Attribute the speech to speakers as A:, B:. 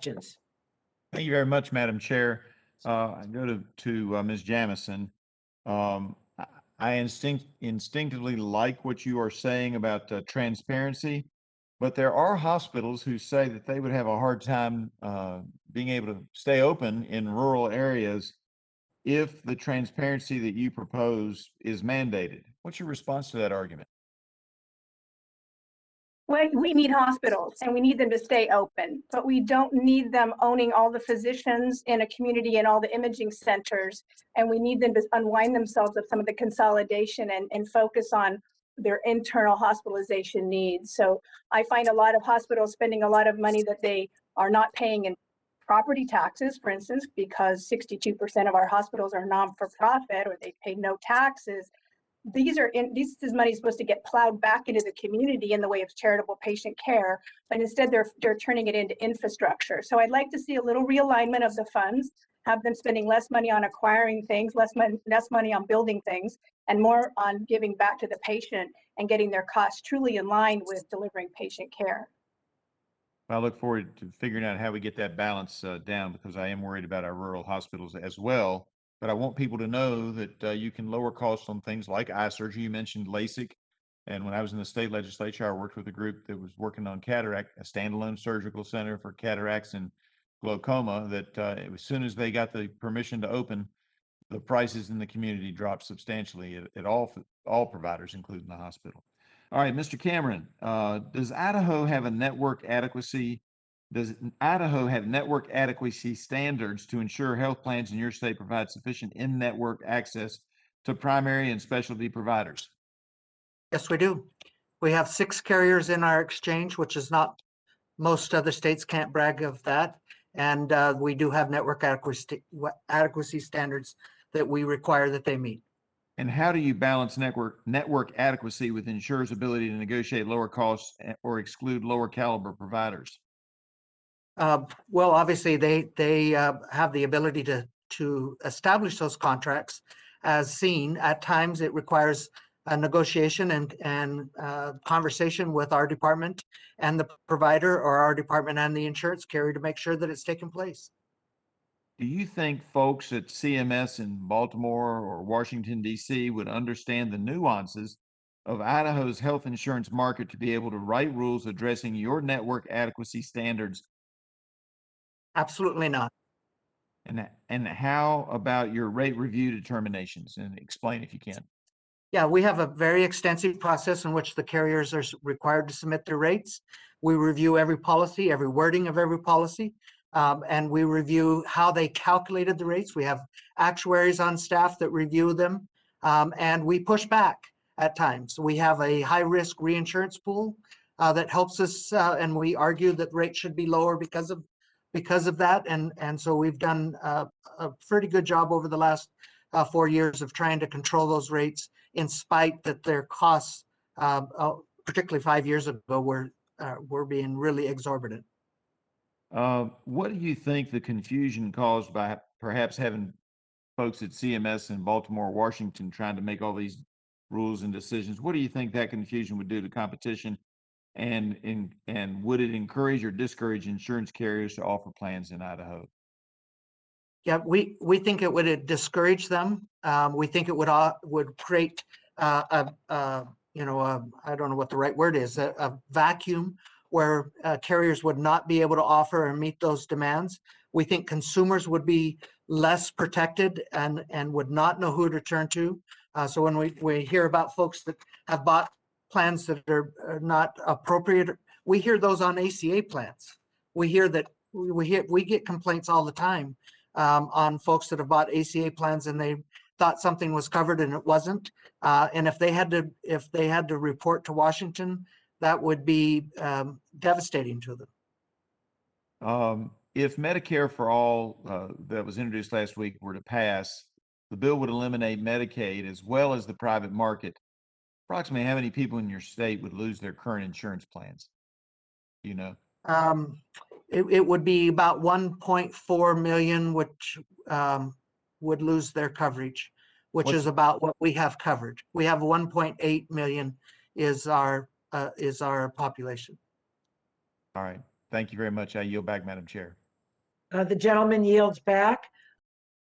A: questions.
B: Thank you very much, Madam Chair. I go to Ms. Jamison. I instinctively like what you are saying about transparency, but there are hospitals who say that they would have a hard time being able to stay open in rural areas if the transparency that you propose is mandated. What's your response to that argument?
C: Well, we need hospitals and we need them to stay open, but we don't need them owning all the physicians in a community and all the imaging centers. And we need them to unwind themselves of some of the consolidation and focus on their internal hospitalization needs. So I find a lot of hospitals spending a lot of money that they are not paying in property taxes, for instance, because 62% of our hospitals are non-for-profit or they pay no taxes. This money is supposed to get plowed back into the community in the way of charitable patient care, but instead they're turning it into infrastructure. So I'd like to see a little realignment of the funds, have them spending less money on acquiring things, less money on building things, and more on giving back to the patient and getting their costs truly in line with delivering patient care.
B: I look forward to figuring out how we get that balance down because I am worried about our rural hospitals as well. But I want people to know that you can lower costs on things like eye surgery. You mentioned LASIK. And when I was in the state legislature, I worked with a group that was working on cataract, a standalone surgical center for cataracts and glaucoma. That as soon as they got the permission to open, the prices in the community dropped substantially at all providers, including the hospital. All right, Mr. Cameron, does Idaho have a network adequacy? Does Idaho have network adequacy standards to ensure health plans in your state provide sufficient in-network access to primary and specialty providers?
A: Yes, we do. We have 6 carriers in our exchange, which is not, most other states can't brag of that. And we do have network adequacy standards that we require that they meet.
B: And how do you balance network adequacy with insurers' ability to negotiate lower costs or exclude lower caliber providers?
A: Well, obviously, they have the ability to establish those contracts. As seen, at times it requires a negotiation and conversation with our department and the provider, or our department and the insurance carrier, to make sure that it's taken place.
B: Do you think folks at CMS in Baltimore or Washington, D.C. would understand the nuances of Idaho's health insurance market to be able to write rules addressing your network adequacy standards?
A: Absolutely not.
B: And how about your rate review determinations? And explain if you can.
A: Yeah, we have a very extensive process in which the carriers are required to submit their rates. We review every policy, every wording of every policy, and we review how they calculated the rates. We have actuaries on staff that review them, and we push back at times. We have a high-risk reinsurance pool that helps us, and we argue that rates should be lower because of that. And so we've done a pretty good job over the last 4 years of trying to control those rates, in spite that their costs, particularly 5 years ago, were being really exorbitant.
B: What do you think the confusion caused by perhaps having folks at CMS in Baltimore, Washington, trying to make all these rules and decisions? What do you think that confusion would do to competition? And would it encourage or discourage insurance carriers to offer plans in Idaho?
A: Yeah, we think it would discourage them. We think it would create I don't know what the right word is, a vacuum where carriers would not be able to offer and meet those demands. We think consumers would be less protected and would not know who to turn to. So when we hear about folks that have bought plans that are not appropriate, we hear those on ACA plans. We hear that we get complaints all the time on folks that have bought ACA plans and they thought something was covered and it wasn't. And if they had to report to Washington, that would be devastating to them.
B: If Medicare for All that was introduced last week were to pass, the bill would eliminate Medicaid as well as the private market. Approximately how many people in your state would lose their current insurance plans? You know?
A: It would be about 1.4 million, which would lose their coverage, which is about what we have covered. We have 1.8 million is our population.
B: All right. Thank you very much. I yield back, Madam Chair.
D: The gentleman yields back.